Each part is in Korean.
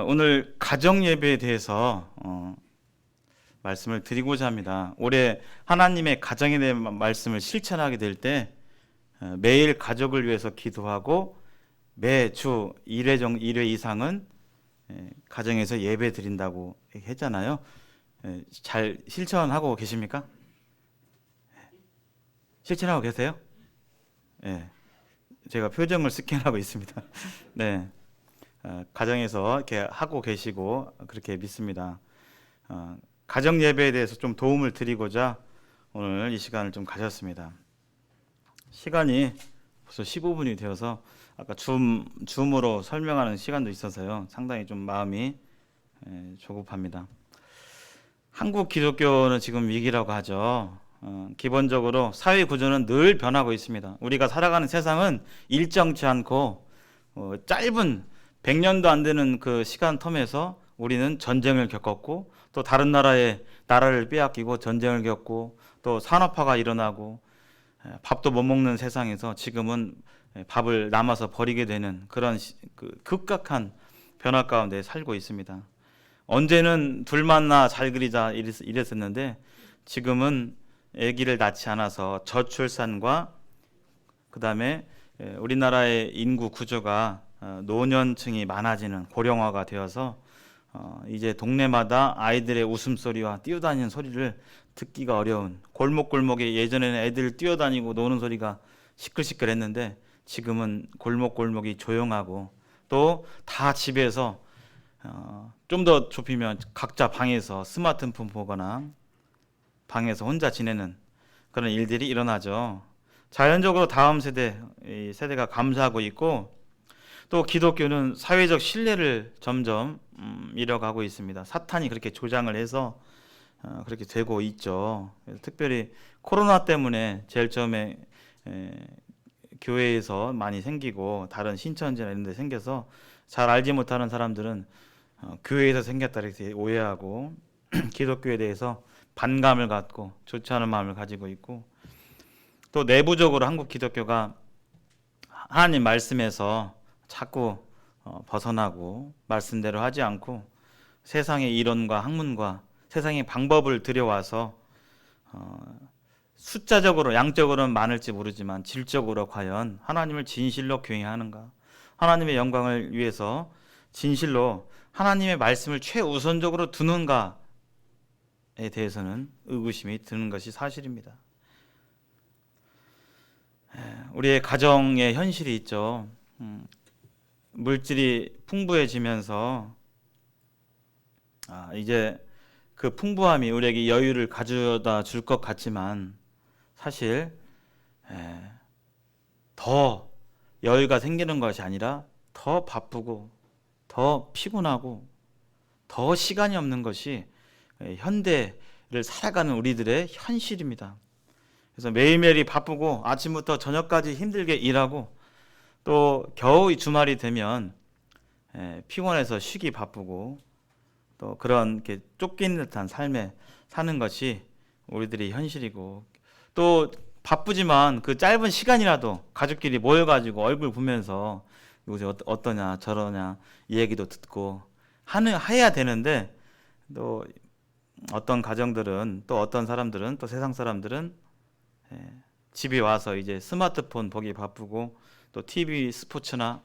오늘 가정 예배에 대해서 말씀을 드리고자 합니다. 올해 하나님의 가정에 대한 말씀을 실천하게 될 때 매일 가족을 위해서 기도하고 매주 1회 이상은 가정에서 예배 드린다고 했잖아요. 잘 실천하고 계십니까? 실천하고 계세요? 네. 제가 표정을 스캔하고 있습니다. 네. 가정에서 이렇게 하고 계시고 그렇게 믿습니다. 가정 예배에 대해서 좀 도움을 드리고자 오늘 이 시간을 좀 가졌습니다. 시간이 벌써 15분이 되어서 아까 줌으로 설명하는 시간도 있어서요. 상당히 좀 마음이 조급합니다. 한국 기독교는 지금 위기라고 하죠. 기본적으로 사회 구조는 늘 변하고 있습니다. 우리가 살아가는 세상은 일정치 않고 짧은 100년도 안 되는 그 시간 텀에서 우리는 전쟁을 겪었고 또 다른 나라를 빼앗기고 전쟁을 겪고 또 산업화가 일어나고 밥도 못 먹는 세상에서 지금은 밥을 남아서 버리게 되는 그런 급격한 변화 가운데 살고 있습니다. 언제는 둘만 낳아 잘 그리자 이랬었는데 지금은 아기를 낳지 않아서 저출산과 그 다음에 우리나라의 인구 구조가 노년층이 많아지는 고령화가 되어서 이제 동네마다 아이들의 웃음소리와 뛰어다니는 소리를 듣기가 어려운 골목골목에 예전에는 애들 뛰어다니고 노는 소리가 시끌시끌했는데 지금은 골목골목이 조용하고 또 다 집에서 좀 더 좁히면 각자 방에서 스마트폰 보거나 방에서 혼자 지내는 그런 일들이 일어나죠. 자연적으로 다음 세대가 감사하고 있고 또 기독교는 사회적 신뢰를 점점 잃어가고 있습니다. 사탄이 그렇게 조장을 해서 그렇게 되고 있죠. 특별히 코로나 때문에 제일 처음에 교회에서 많이 생기고 다른 신천지나 이런 데 생겨서 잘 알지 못하는 사람들은 교회에서 생겼다 이렇게 오해하고 기독교에 대해서 반감을 갖고 좋지 않은 마음을 가지고 있고 또 내부적으로 한국 기독교가 하나님 말씀에서 자꾸 벗어나고 말씀대로 하지 않고 세상의 이론과 학문과 세상의 방법을 들여와서 숫자적으로 양적으로는 많을지 모르지만 질적으로 과연 하나님을 진실로 경외하는가, 하나님의 영광을 위해서 진실로 하나님의 말씀을 최우선적으로 두는가에 대해서는 의구심이 드는 것이 사실입니다. 우리의 가정의 현실이 있죠. 물질이 풍부해지면서 이제 그 풍부함이 우리에게 여유를 가져다 줄 것 같지만 사실 더 여유가 생기는 것이 아니라 더 바쁘고 더 피곤하고 더 시간이 없는 것이 현대를 살아가는 우리들의 현실입니다. 그래서 매일매일이 바쁘고 아침부터 저녁까지 힘들게 일하고 또 겨우 주말이 되면 피곤해서 쉬기 바쁘고 또 그런 이렇게 쫓기는 듯한 삶에 사는 것이 우리들의 현실이고 또 바쁘지만 그 짧은 시간이라도 가족끼리 모여가지고 얼굴 보면서 요새 어떠냐 저러냐 이 얘기도 듣고 해야 되는데 또 어떤 가정들은 또 어떤 사람들은 또 세상 사람들은 집에 와서 이제 스마트폰 보기 바쁘고 또 TV 스포츠나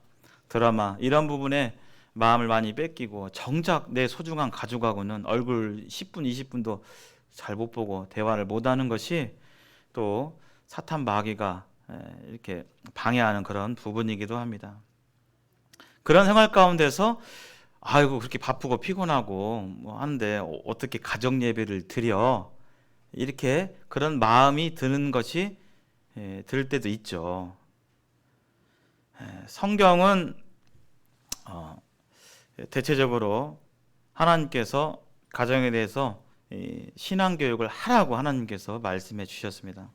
드라마 이런 부분에 마음을 많이 뺏기고 정작 내 소중한 가족하고는 얼굴 10분 20분도 잘 못 보고 대화를 못 하는 것이 또 사탄 마귀가 이렇게 방해하는 그런 부분이기도 합니다. 그런 생활 가운데서 아이고 그렇게 바쁘고 피곤하고 뭐 하는데 어떻게 가정 예배를 드려 이렇게 그런 마음이 드는 것이 들 때도 있죠. 성경은 대체적으로 하나님께서 가정에 대해서 신앙교육을 하라고 하나님께서 말씀해 주셨습니다.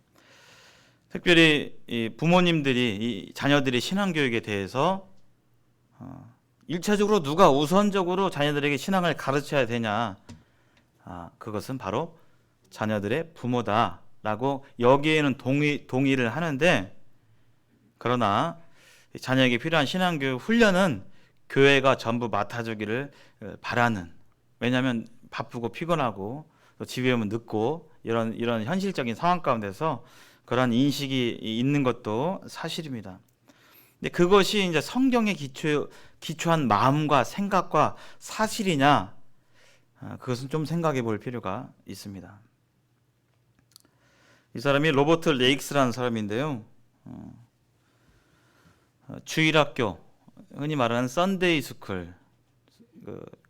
특별히 부모님들이 자녀들의 신앙교육에 대해서 1차적으로 누가 우선적으로 자녀들에게 신앙을 가르쳐야 되냐, 그것은 바로 자녀들의 부모다라고 여기에는 동의를 하는데, 그러나 자녀에게 필요한 신앙교육 훈련은 교회가 전부 맡아주기를 바라는, 왜냐하면 바쁘고 피곤하고 또 집에 오면 늦고 이런 현실적인 상황 가운데서 그런 인식이 있는 것도 사실입니다. 근데 그것이 이제 성경에 기초한 마음과 생각과 사실이냐, 그것은 좀 생각해 볼 필요가 있습니다. 이 사람이 로버트 레익스라는 사람인데요. 주일학교, 흔히 말하는 썬데이 스쿨,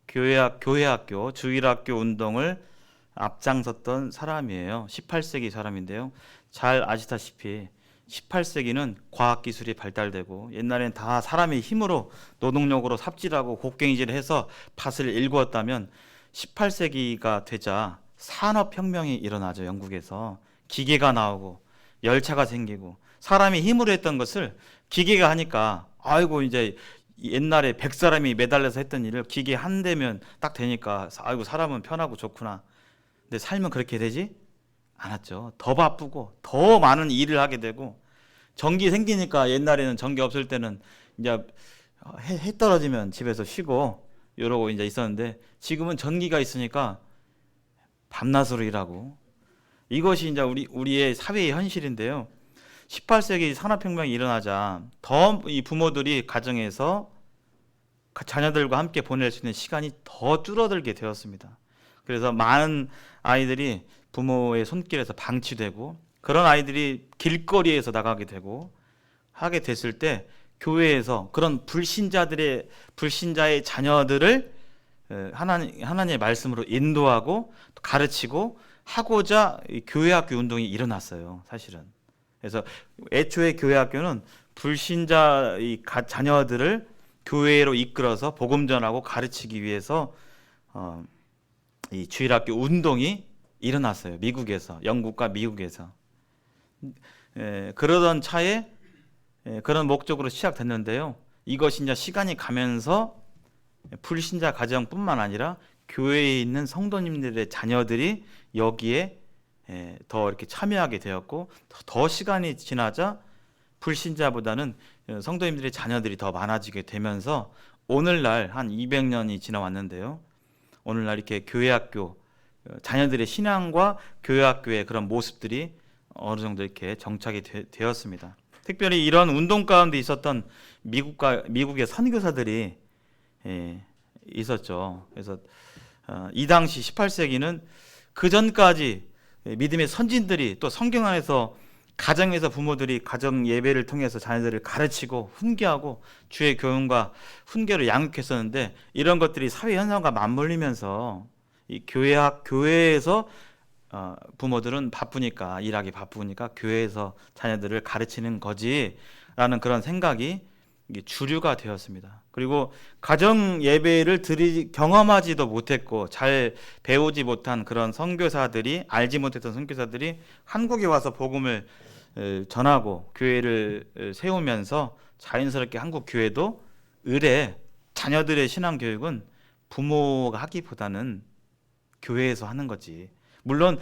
교회학교, 주일학교 운동을 앞장섰던 사람이에요. 18세기 사람인데요. 잘 아시다시피 18세기는 과학기술이 발달되고 옛날엔 다 사람의 힘으로 노동력으로 삽질하고 곡괭이질을 해서 밭을 일구었다면 18세기가 되자 산업혁명이 일어나죠. 영국에서 기계가 나오고 열차가 생기고 사람이 힘으로 했던 것을 기계가 하니까 아이고 이제 옛날에 100사람이 매달려서 했던 일을 기계 한 대면 딱 되니까 아이고 사람은 편하고 좋구나. 근데 삶은 그렇게 되지 않았죠. 더 바쁘고 더 많은 일을 하게 되고 전기 생기니까 옛날에는 전기 없을 때는 이제 해 떨어지면 집에서 쉬고 이러고 이제 있었는데 지금은 전기가 있으니까 밤낮으로 일하고 이것이 이제 우리의 사회의 현실인데요. 18세기 산업혁명이 일어나자 더 이 부모들이 가정에서 자녀들과 함께 보낼 수 있는 시간이 더 줄어들게 되었습니다. 그래서 많은 아이들이 부모의 손길에서 방치되고 그런 아이들이 길거리에서 나가게 되고 하게 됐을 때 교회에서 그런 불신자의 자녀들을 하나님의 말씀으로 인도하고 가르치고 하고자 교회학교 운동이 일어났어요. 사실은. 그래서 애초에 교회학교는 불신자의 자녀들을 교회로 이끌어서 복음 전하고 가르치기 위해서 이 주일학교 운동이 일어났어요. 미국에서, 영국과 미국에서. 그러던 차에 그런 목적으로 시작됐는데요. 이것이 이제 시간이 가면서 불신자 가정뿐만 아니라 교회에 있는 성도님들의 자녀들이 여기에 더 이렇게 참여하게 되었고 더 시간이 지나자 불신자보다는 성도님들의 자녀들이 더 많아지게 되면서 오늘날 한 200년이 지나왔는데요. 오늘날 이렇게 교회학교 자녀들의 신앙과 교회학교의 그런 모습들이 어느 정도 이렇게 정착이 되었습니다. 특별히 이런 운동 가운데 있었던 미국의 선교사들이 있었죠. 그래서 이 당시 18세기는 그 전까지 믿음의 선진들이 또 성경 안에서 가정에서 부모들이 가정 예배를 통해서 자녀들을 가르치고 훈계하고 주의 교훈과 훈계로 양육했었는데 이런 것들이 사회 현상과 맞물리면서 이 교회에서 부모들은 바쁘니까 일하기 바쁘니까 교회에서 자녀들을 가르치는 거지라는 그런 생각이 주류가 되었습니다. 그리고 가정 예배를 경험하지도 못했고 잘 배우지 못한 그런 선교사들이 알지 못했던 선교사들이 한국에 와서 복음을 전하고 교회를 세우면서 자연스럽게 한국 교회도 자녀들의 신앙 교육은 부모가 하기보다는 교회에서 하는 거지. 물론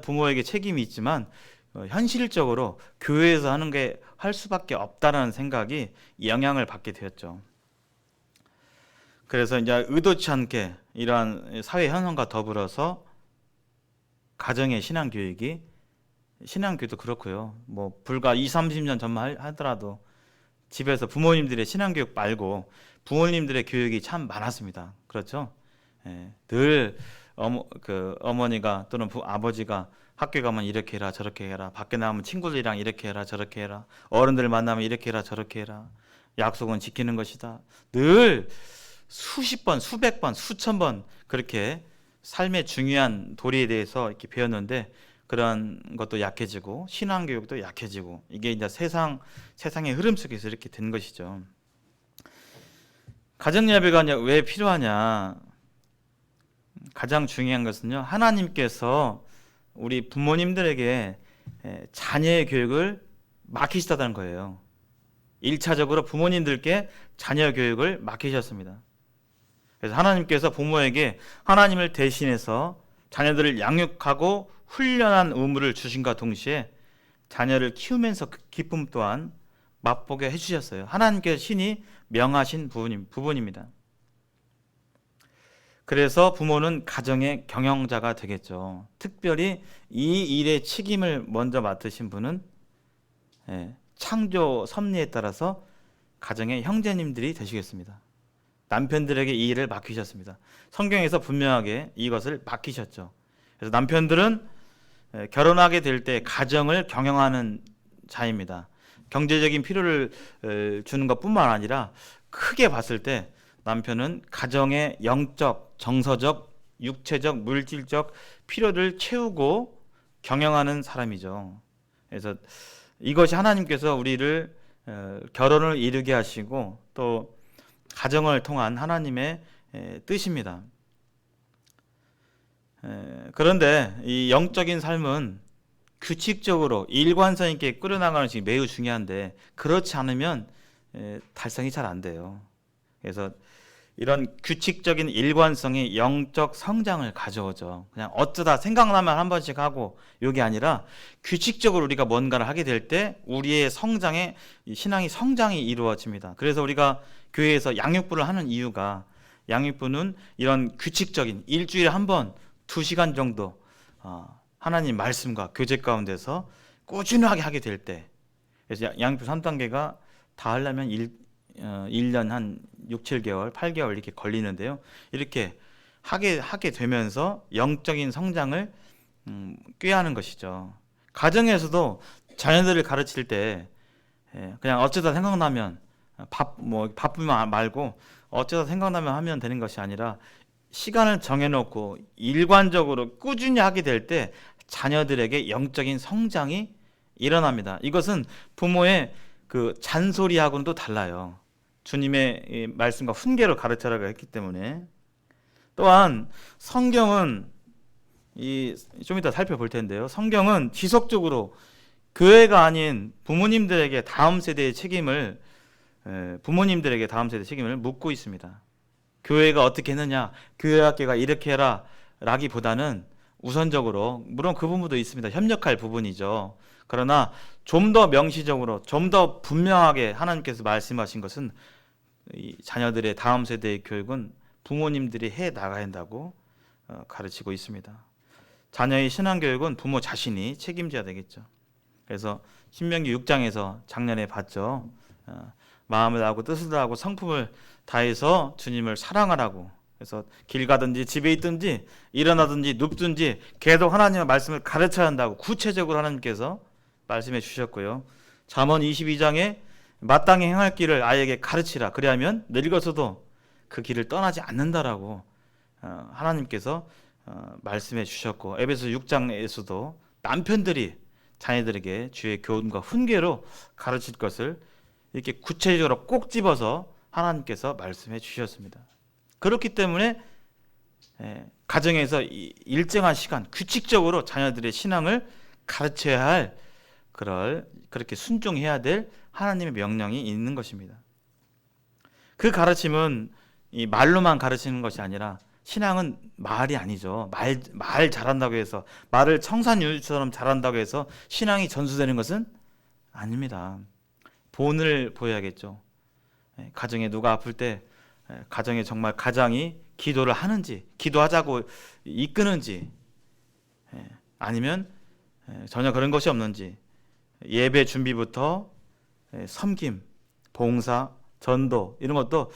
부모에게 책임이 있지만 현실적으로 교회에서 하는 게 할 수밖에 없다라는 생각이 영향을 받게 되었죠. 그래서 이제 의도치 않게 이러한 사회 현상과 더불어서 가정의 신앙교육도 그렇고요. 뭐 불과 20-30년 전만 하더라도 집에서 부모님들의 신앙교육 말고 부모님들의 교육이 참 많았습니다. 그렇죠? 늘 어머니가 또는 아버지가 학교 가면 이렇게 해라 저렇게 해라, 밖에 나가면 친구들이랑 이렇게 해라 저렇게 해라, 어른들 만나면 이렇게 해라 저렇게 해라, 약속은 지키는 것이다. 늘 수십 번, 수백 번, 수천 번 그렇게 삶의 중요한 도리에 대해서 이렇게 배웠는데 그런 것도 약해지고 신앙교육도 약해지고 이게 이제 세상의 흐름 속에서 이렇게 된 것이죠. 가정예배가 왜 필요하냐? 가장 중요한 것은요, 하나님께서 우리 부모님들에게 자녀의 교육을 맡기시다는 거예요. 1차적으로 부모님들께 자녀 교육을 맡기셨습니다. 그래서 하나님께서 부모에게 하나님을 대신해서 자녀들을 양육하고 훈련한 의무를 주신과 동시에 자녀를 키우면서 그 기쁨 또한 맛보게 해주셨어요. 하나님께서 신이 명하신 부분입니다. 그래서 부모는 가정의 경영자가 되겠죠. 특별히 이 일의 책임을 먼저 맡으신 분은 창조 섭리에 따라서 가정의 형제님들이 되시겠습니다. 남편들에게 이 일을 맡기셨습니다. 성경에서 분명하게 이것을 맡기셨죠. 그래서 남편들은 결혼하게 될 때 가정을 경영하는 자입니다. 경제적인 필요를 주는 것뿐만 아니라 크게 봤을 때 남편은 가정의 영적, 정서적, 육체적, 물질적 필요를 채우고 경영하는 사람이죠. 그래서 이것이 하나님께서 우리를 결혼을 이루게 하시고 또 가정을 통한 하나님의 뜻입니다. 그런데 이 영적인 삶은 규칙적으로 일관성 있게 끌어나가는 것이 매우 중요한데 그렇지 않으면 달성이 잘 안 돼요. 그래서 이런 규칙적인 일관성이 영적 성장을 가져오죠. 그냥 어쩌다 생각나면 한 번씩 하고 이게 아니라 규칙적으로 우리가 뭔가를 하게 될 때 우리의 성장에 신앙이 성장이 이루어집니다. 그래서 우리가 교회에서 양육부를 하는 이유가 양육부는 이런 규칙적인 일주일에 한 번 2시간 정도 하나님 말씀과 교제 가운데서 꾸준하게 하게 될 때 그래서 양육부 3단계가 다 하려면 1년 한 6, 7개월, 8개월 이렇게 걸리는데요. 이렇게 하게 되면서 영적인 성장을 꾀하는 것이죠. 가정에서도 자녀들을 가르칠 때 그냥 어쩌다 생각나면 바쁘면 말고 어쩌다 생각나면 하면 되는 것이 아니라 시간을 정해놓고 일관적으로 꾸준히 하게 될 때 자녀들에게 영적인 성장이 일어납니다. 이것은 부모의 그 잔소리하고는 또 달라요. 주님의 말씀과 훈계로 가르쳐라고 했기 때문에. 또한 성경은 좀 이따 살펴볼 텐데요. 성경은 지속적으로 교회가 아닌 부모님들에게 다음 세대의 책임을 묻고 있습니다. 교회가 어떻게 했느냐, 교회 학교가 이렇게 해라 라기보다는 우선적으로 물론 그 부분도 있습니다. 협력할 부분이죠. 그러나 좀 더 명시적으로 좀 더 분명하게 하나님께서 말씀하신 것은 이 자녀들의 다음 세대의 교육은 부모님들이 해 나가야 한다고 가르치고 있습니다. 자녀의 신앙교육은 부모 자신이 책임져야 되겠죠. 그래서 신명기 6장에서 작년에 봤죠. 마음을 다하고 뜻을 다하고 성품을 다해서 주님을 사랑하라고. 그래서 길 가든지 집에 있든지 일어나든지 눕든지 계속 하나님의 말씀을 가르쳐야 한다고 구체적으로 하나님께서 말씀해 주셨고요. 잠언 22장에 마땅히 행할 길을 아이에게 가르치라. 그리하면 늙어서도 그 길을 떠나지 않는다라고 하나님께서 말씀해 주셨고, 에베소 6장에서도 남편들이 자녀들에게 주의 교훈과 훈계로 가르칠 것을 이렇게 구체적으로 꼭 집어서 하나님께서 말씀해 주셨습니다. 그렇기 때문에 가정에서 일정한 시간 규칙적으로 자녀들의 신앙을 가르쳐야 할 그렇게 순종해야 될 하나님의 명령이 있는 것입니다. 그 가르침은 이 말로만 가르치는 것이 아니라 신앙은 말이 아니죠. 말 잘한다고 해서 말을 청산유리처럼 잘한다고 해서 신앙이 전수되는 것은 아닙니다. 본을 보여야겠죠. 가정에 누가 아플 때 가정에 정말 가장이 기도를 하는지 기도하자고 이끄는지 아니면 전혀 그런 것이 없는지 예배 준비부터 섬김, 봉사, 전도 이런 것도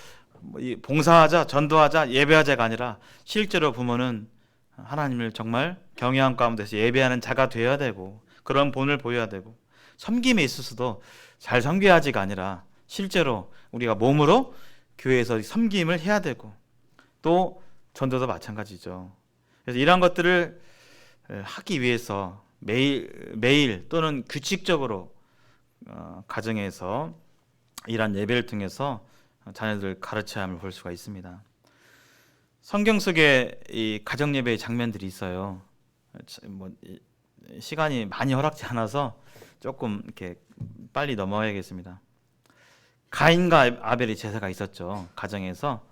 봉사하자, 전도하자, 예배하자가 아니라 실제로 부모는 하나님을 정말 경외함 가운데서 예배하는 자가 되어야 되고 그런 본을 보여야 되고 섬김에 있어서도 잘 섬겨야지가 아니라 실제로 우리가 몸으로 교회에서 섬김을 해야 되고 또 전도도 마찬가지죠. 그래서 이러한 것들을 하기 위해서 매일 또는 규칙적으로 가정에서 이러한 예배를 통해서 자녀들을 가르쳐야 함을 볼 수가 있습니다. 성경 속에 이 가정 예배의 장면들이 있어요. 시간이 많이 허락지 않아서 조금 이렇게 빨리 넘어가야겠습니다. 가인과 아벨의 제사가 있었죠. 가정에서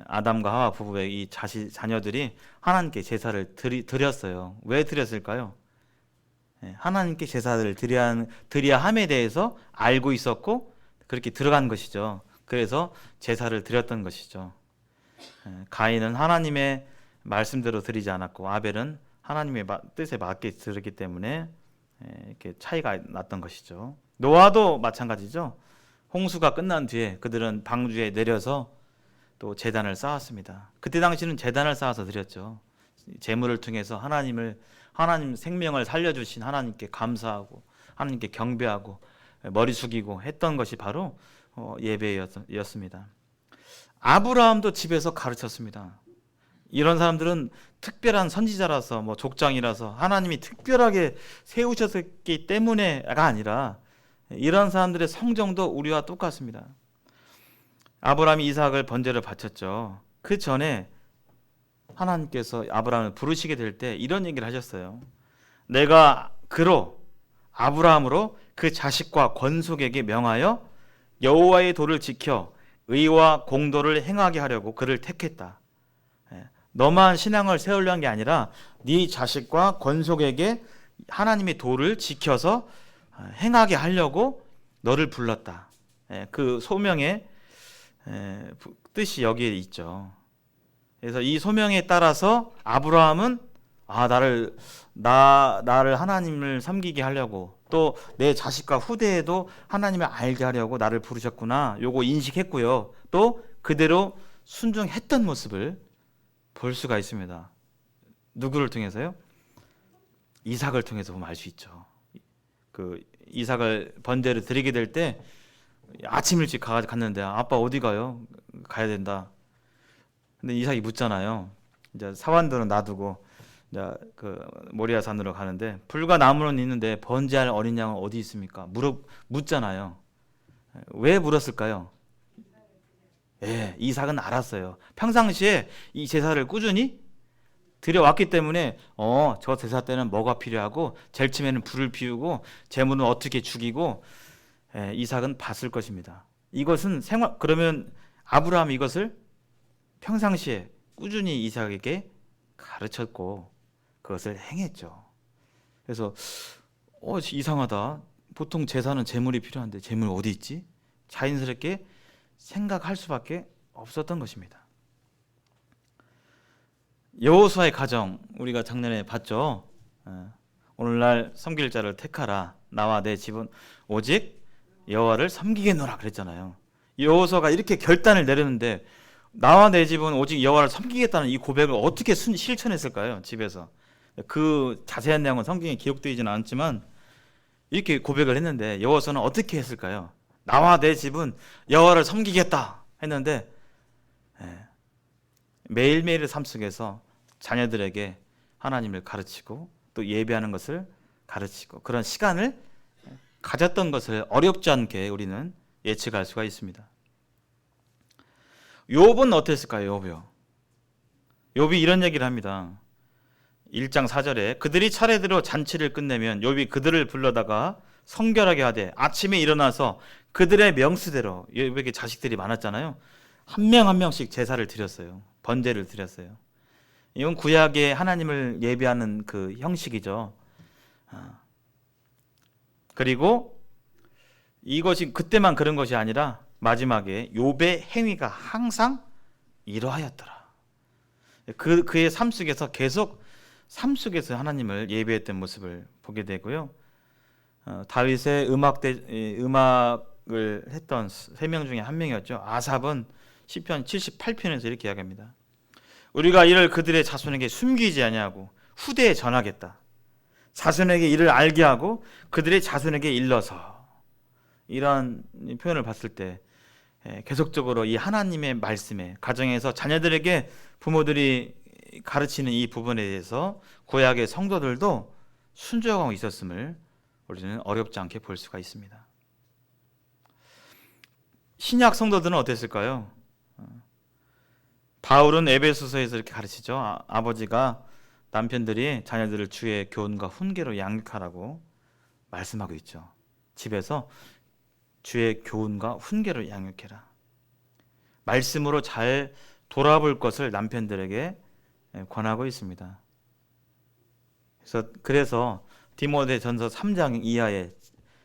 아담과 하와 부부의 이 자녀들이 하나님께 제사를 드렸어요. 왜 드렸을까요? 하나님께 제사를 드려야 함에 대해서 알고 있었고 그렇게 들어간 것이죠. 그래서 제사를 드렸던 것이죠. 가인은 하나님의 말씀대로 드리지 않았고 아벨은 하나님의 뜻에 맞게 드렸기 때문에 이렇게 차이가 났던 것이죠. 노아도 마찬가지죠. 홍수가 끝난 뒤에 그들은 방주에 내려서 또 제단을 쌓았습니다. 그때 당시는 제단을 쌓아서 드렸죠. 제물을 통해서 하나님 생명을 살려주신 하나님께 감사하고 하나님께 경배하고 머리 숙이고 했던 것이 바로 예배였습니다. 아브라함도 집에서 가르쳤습니다. 이런 사람들은 특별한 선지자라서 족장이라서 하나님이 특별하게 세우셨기 때문에가 아니라 이런 사람들의 성정도 우리와 똑같습니다. 아브라함이 이삭을 번제를 바쳤죠. 그 전에 하나님께서 아브라함을 부르시게 될 때 이런 얘기를 하셨어요. 내가 아브라함으로 그 자식과 권속에게 명하여 여호와의 도를 지켜 의와 공도를 행하게 하려고 그를 택했다. 너만 신앙을 세우려 한 게 아니라 네 자식과 권속에게 하나님의 도를 지켜서 행하게 하려고 너를 불렀다. 그 소명의 뜻이 여기에 있죠. 그래서 이 소명에 따라서 아브라함은 나를 하나님을 섬기게 하려고 또 내 자식과 후대에도 하나님을 알게 하려고 나를 부르셨구나. 요거 인식했고요. 또 그대로 순종했던 모습을 볼 수가 있습니다. 누구를 통해서요? 이삭을 통해서 보면 알 수 있죠. 그 이삭을 번제를 드리게 될 때 아침 일찍 갔는데 아빠 어디 가요? 가야 된다. 근데 이삭이 묻잖아요. 이제 사환들은 놔두고 이제 그 모리아 산으로 가는데 불과 나무는 있는데 번제할 어린 양은 어디 있습니까? 묻잖아요. 왜 물었을까요? 이삭은 알았어요. 평상시에 이 제사를 꾸준히 드려왔기 때문에 저 제사 때는 뭐가 필요하고 제일 처음에는 불을 피우고 제물은 어떻게 죽이고 이삭은 봤을 것입니다. 이것은 그러면 아브라함이 이것을 평상시에 꾸준히 이삭에게 가르쳤고 그것을 행했죠. 그래서 이상하다. 보통 제사는 제물이 필요한데 제물 어디 있지? 자연스럽게 생각할 수밖에 없었던 것입니다. 여호수아의 가정 우리가 작년에 봤죠. 오늘날 섬길 자를 택하라. 나와 내 집은 오직 여호와를 섬기겠노라 그랬잖아요. 여호수아가 이렇게 결단을 내렸는데 나와 내 집은 오직 여호와를 섬기겠다는 이 고백을 어떻게 실천했을까요? 집에서. 그 자세한 내용은 성경에 기록되어 있지는 않지만 이렇게 고백을 했는데 여호수아는 어떻게 했을까요? 나와 내 집은 여호와를 섬기겠다 했는데 매일매일의 삶 속에서 자녀들에게 하나님을 가르치고 또 예배하는 것을 가르치고 그런 시간을 가졌던 것을 어렵지 않게 우리는 예측할 수가 있습니다. 욥은 어땠을까요? 욥이 이런 얘기를 합니다. 1장 4절에 그들이 차례대로 잔치를 끝내면 욥이 그들을 불러다가 성결하게 하되 아침에 일어나서 그들의 명수대로 욥에게 자식들이 많았잖아요. 한 명 한 명씩 제사를 드렸어요. 번제를 드렸어요. 이건 구약의 하나님을 예배하는 그 형식이죠. 그리고 이것이 그때만 그런 것이 아니라 마지막에 욥의 행위가 항상 이러하였더라. 그의 삶 속에서 계속 삶 속에서 하나님을 예배했던 모습을 보게 되고요. 다윗의 음악을 했던 3명 중에 한 명이었죠. 아삽은 시편 78편에서 이렇게 이야기합니다. 우리가 이를 그들의 자손에게 숨기지 아니하고 후대에 전하겠다. 자손에게 이를 알게 하고 그들의 자손에게 일러서. 이런 표현을 봤을 때 계속적으로 이 하나님의 말씀에 가정에서 자녀들에게 부모들이 가르치는 이 부분에 대해서 구약의 성도들도 순종하고 있었음을 우리는 어렵지 않게 볼 수가 있습니다. 신약 성도들은 어땠을까요? 바울은 에베소서에서 이렇게 가르치죠. 아버지가 남편들이 자녀들을 주의 교훈과 훈계로 양육하라고 말씀하고 있죠. 집에서 주의 교훈과 훈계를 양육해라. 말씀으로 잘 돌아볼 것을 남편들에게 권하고 있습니다. 그래서 디모데전서 3장 이하에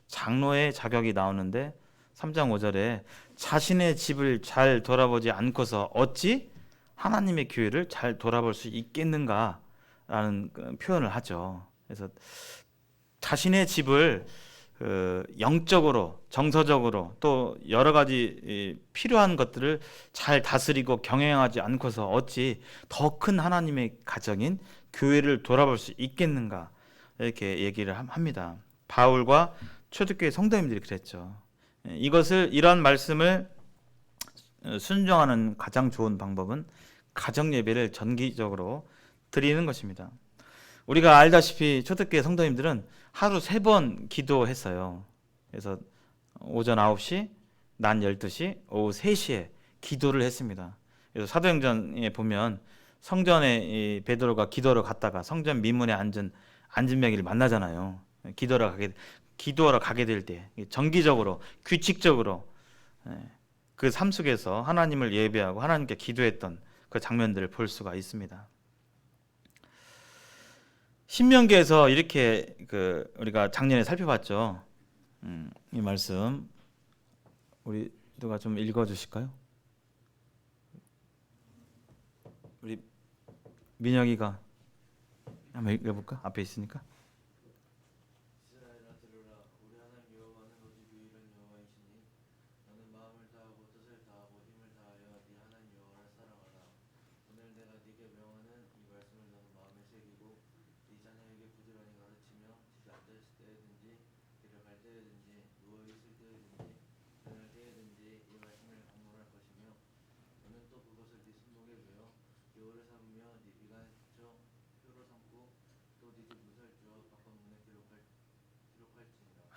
장로의 자격이 나오는데 3장 5절에 자신의 집을 잘 돌아보지 않고서 어찌 하나님의 교회를 잘 돌아볼 수 있겠는가라는 표현을 하죠. 그래서 자신의 집을 영적으로, 정서적으로 또 여러 가지 필요한 것들을 잘 다스리고 경영하지 않고서 어찌 더 큰 하나님의 가정인 교회를 돌아볼 수 있겠는가, 이렇게 얘기를 합니다. 바울과 초대교회 성도님들이 그랬죠. 이런 말씀을 순종하는 가장 좋은 방법은 가정 예배를 정기적으로 드리는 것입니다. 우리가 알다시피 초대교회 성도님들은 하루 3번 기도했어요. 그래서 오전 9시, 낮 12시, 오후 3시에 기도를 했습니다. 그래서 사도행전에 보면 성전에 베드로가 기도하러 갔다가 성전 미문에 앉은 안진뱅이를 만나잖아요. 기도하러 가게 될 때 정기적으로, 규칙적으로 그 삶 속에서 하나님을 예배하고 하나님께 기도했던 그 장면들을 볼 수가 있습니다. 신명기에서 이렇게 우리가 작년에 살펴봤죠. 이 말씀 우리 누가 좀 읽어주실까요? 우리 민혁이가 한번 읽어볼까? 앞에 있으니까.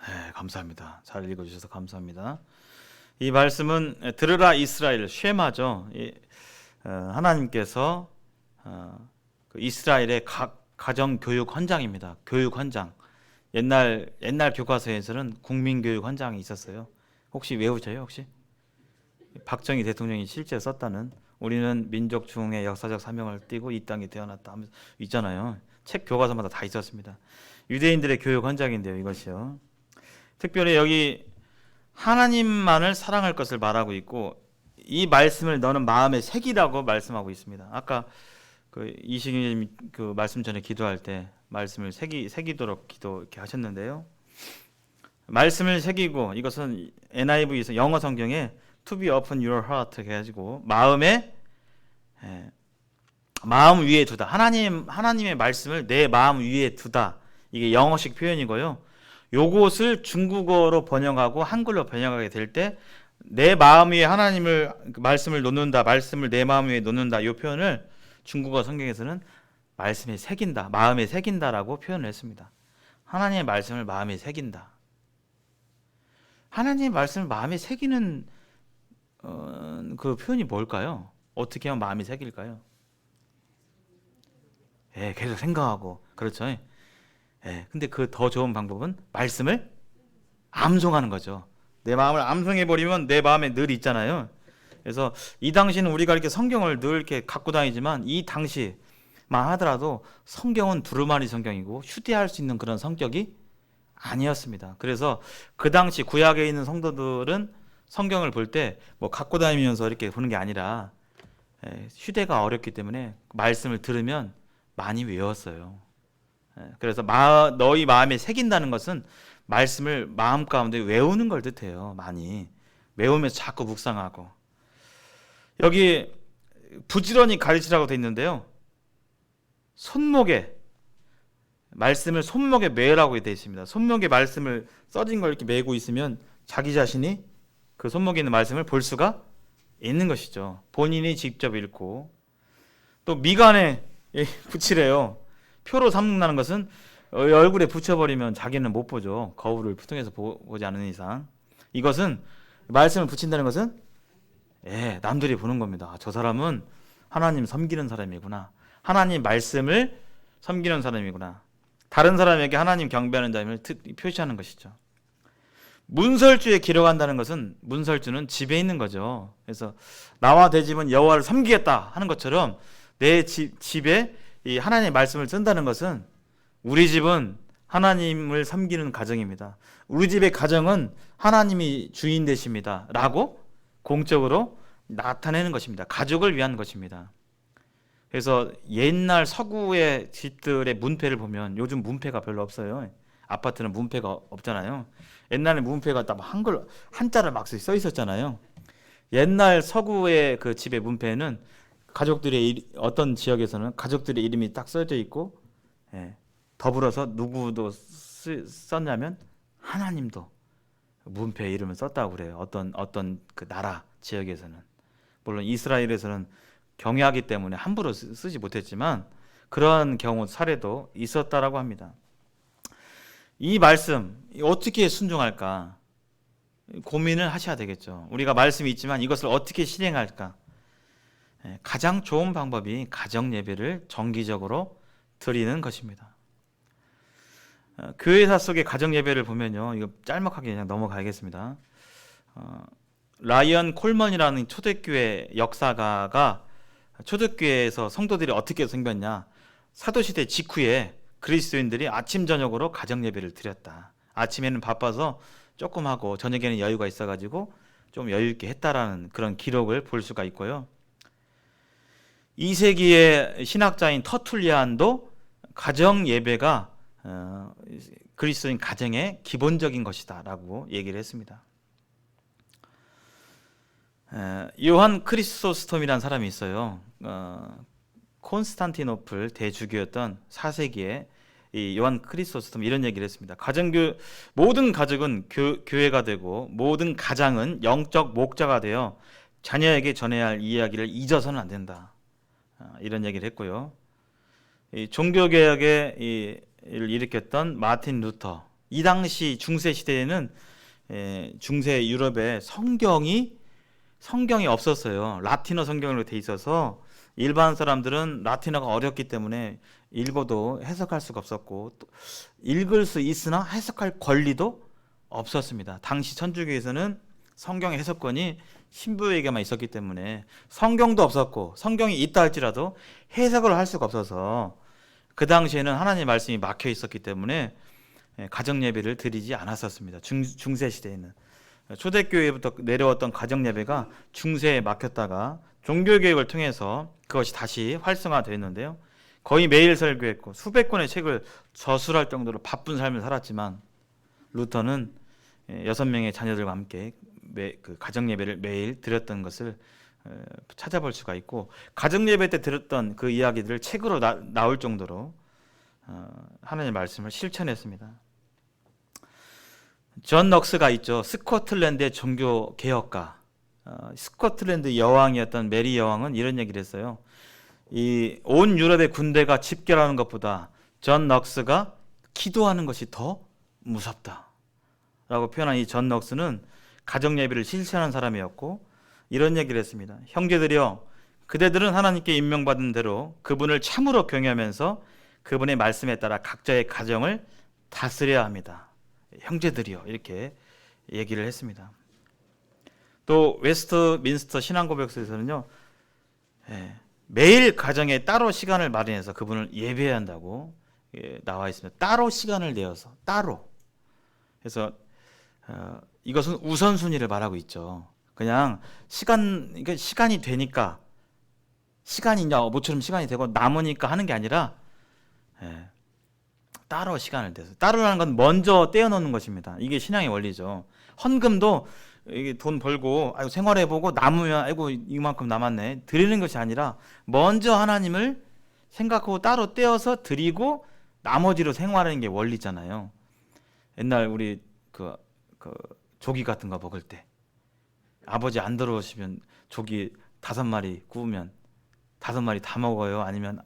네, 감사합니다. 잘 읽어주셔서 감사합니다. 이 말씀은 들으라 이스라엘, 쉐마죠. 하나님께서 이스라엘의 가정 교육 헌장입니다. 교육 헌장. 옛날 교과서에서는 국민교육 헌장이 있었어요. 혹시 외우셔요? 혹시 박정희 대통령이 실제 썼다는 우리는 민족 중흥의 역사적 사명을 띠고 이 땅에 태어났다 하면서 있잖아요. 책 교과서마다 다 있었습니다. 유대인들의 교육 헌장인데요, 이것이요. 특별히 여기 하나님만을 사랑할 것을 말하고 있고 이 말씀을 너는 마음에 새기라고 말씀하고 있습니다. 아까 이시기님 그 말씀 전에 기도할 때 말씀을 새기도록 기도 이렇게 하셨는데요. 말씀을 새기고 이것은 NIV에서 영어 성경에 to be upon your heart 해가지고 마음 위에 두다. 하나님의 말씀을 내 마음 위에 두다. 이게 영어식 표현이고요. 요것을 중국어로 번역하고 한글로 번역하게 될 때 내 마음 위에 하나님을 말씀을 놓는다, 말씀을 내 마음 위에 놓는다, 이 표현을 중국어 성경에서는 말씀에 새긴다, 마음에 새긴다라고 표현을 했습니다. 하나님의 말씀을 마음에 새긴다. 하나님의 말씀을 마음에 새기는 그 표현이 뭘까요? 어떻게 하면 마음이 새길까요? 계속 생각하고 그렇죠. 근데 그 더 좋은 방법은 말씀을 암송하는 거죠. 내 마음을 암송해 버리면 내 마음에 늘 있잖아요. 그래서 이 당시는 우리가 이렇게 성경을 늘 이렇게 갖고 다니지만 이 당시만 하더라도 성경은 두루마리 성경이고 휴대할 수 있는 그런 성격이 아니었습니다. 그래서 그 당시 구약에 있는 성도들은 성경을 볼 때 뭐 갖고 다니면서 이렇게 보는 게 아니라 휴대가 어렵기 때문에 말씀을 들으면 많이 외웠어요. 그래서 너희 마음에 새긴다는 것은 말씀을 마음 가운데 외우는 걸 뜻해요. 많이 외우면서 자꾸 묵상하고. 여기 부지런히 가르치라고 돼 있는데요. 말씀을 손목에 매라고 되어 있습니다. 손목에 말씀을 써진 걸 이렇게 매고 있으면 자기 자신이 그 손목에 있는 말씀을 볼 수가 있는 것이죠. 본인이 직접 읽고 또 미간에 붙이래요. 표로 삼는다는 것은 얼굴에 붙여버리면 자기는 못 보죠. 거울을 통해서 보지 않는 이상. 이것은 말씀을 붙인다는 것은 남들이 보는 겁니다. 저 사람은 하나님 섬기는 사람이구나. 하나님 말씀을 섬기는 사람이구나. 다른 사람에게 하나님 경배하는 자임을 표시하는 것이죠. 문설주에 기록한다는 것은 문설주는 집에 있는 거죠. 그래서 나와 내 집은 여호와를 섬기겠다 하는 것처럼 내 집에 이 하나님의 말씀을 쓴다는 것은 우리 집은 하나님을 섬기는 가정입니다. 우리 집의 가정은 하나님이 주인 되십니다 라고 공적으로 나타내는 것입니다. 가족을 위한 것입니다. 그래서 옛날 서구의 집들의 문패를 보면 요즘 문패가 별로 없어요. 아파트는 문패가 없잖아요. 옛날에 문패가 딱 한자를 막 써 있었잖아요. 옛날 서구의 그 집의 문패는 어떤 지역에서는 가족들의 이름이 딱 써져 있고, 더불어서 누구도 썼냐면 하나님도 문패에 이름을 썼다고 그래요. 어떤 그 나라 지역에서는. 물론 이스라엘에서는 경외하기 때문에 함부로 쓰지 못했지만 그런 경우 사례도 있었다라고 합니다. 이 말씀 어떻게 순종할까 고민을 하셔야 되겠죠. 우리가 말씀이 있지만 이것을 어떻게 실행할까? 가장 좋은 방법이 가정 예배를 정기적으로 드리는 것입니다. 교회사 속의 가정 예배를 보면요, 이거 짤막하게 그냥 넘어가겠습니다. 라이언 콜먼이라는 초대교회 역사가가 초대교회에서 성도들이 어떻게 생겼냐, 사도시대 직후에 그리스도인들이 아침 저녁으로 가정 예배를 드렸다. 아침에는 바빠서 조금 하고 저녁에는 여유가 있어가지고 좀 여유 있게 했다라는 그런 기록을 볼 수가 있고요. 2세기의 신학자인 터툴리안도 가정 예배가 그리스도인 가정의 기본적인 것이다라고 얘기를 했습니다. 요한 크리소스톰이라는 사람이 있어요. 콘스탄티노플 대주교였던 4세기에 이 요한 크리소스톰 이런 얘기를 했습니다. 모든 가족은 교회가 되고 모든 가장은 영적 목자가 되어 자녀에게 전해야 할 이야기를 잊어서는 안 된다. 이런 얘기를 했고요. 이 종교개혁을 일으켰던 마틴 루터, 이 당시 중세 시대에는 중세 유럽에 성경이 없었어요. 라틴어 성경으로 돼 있어서 일반 사람들은 라틴어가 어렵기 때문에 읽어도 해석할 수가 없었고, 또 읽을 수 있으나 해석할 권리도 없었습니다. 당시 천주교에서는 성경의 해석권이 신부에게만 있었기 때문에 성경도 없었고, 성경이 있다 할지라도 해석을 할 수가 없어서 그 당시에는 하나님의 말씀이 막혀 있었기 때문에 가정 예배를 드리지 않았었습니다. 중세 시대에는 초대교회부터 내려왔던 가정 예배가 중세에 막혔다가 종교개혁을 통해서 그것이 다시 활성화되었는데요. 거의 매일 설교했고 수백 권의 책을 저술할 정도로 바쁜 삶을 살았지만 루터는 6명의 자녀들과 함께 그 가정 예배를 매일 드렸던 것을 찾아볼 수가 있고, 가정 예배 때 들었던 그 이야기들을 책으로 나올 정도로 하나님의 말씀을 실천했습니다. 존 넉스가 있죠. 스코틀랜드의 종교 개혁가. 스코틀랜드 여왕이었던 메리 여왕은 이런 얘기를 했어요. 이 온 유럽의 군대가 집결하는 것보다 존 넉스가 기도하는 것이 더 무섭다 라고 표현한 이 존 넉스는 가정 예배를 실천한 사람이었고 이런 얘기를 했습니다. 형제들이여, 그대들은 하나님께 임명받은 대로 그분을 참으로 경외하면서 그분의 말씀에 따라 각자의 가정을 다스려야 합니다. 형제들이여, 이렇게 얘기를 했습니다. 또 웨스트민스터 신앙고백서에서는요, 매일 가정에 따로 시간을 마련해서 그분을 예배해야 한다고 나와 있습니다. 따로 시간을 내어서, 따로. 그래서 이것은 우선순위를 말하고 있죠. 그냥 시간이 되니까, 시간이 모처럼 시간이 되고 남으니까 하는 게 아니라 따로 시간을 내서, 따로라는 건 먼저 떼어놓는 것입니다. 이게 신앙의 원리죠. 헌금도 이게 돈 벌고 생활해보고 남으면 아이고 이만큼 남았네 드리는 것이 아니라 먼저 하나님을 생각하고 따로 떼어서 드리고 나머지로 생활하는 게 원리잖아요. 옛날 우리 그 조기 같은 거 먹을 때 아버지 안 들어오시면 조기 5마리 구우면 5마리 다 먹어요? 아니면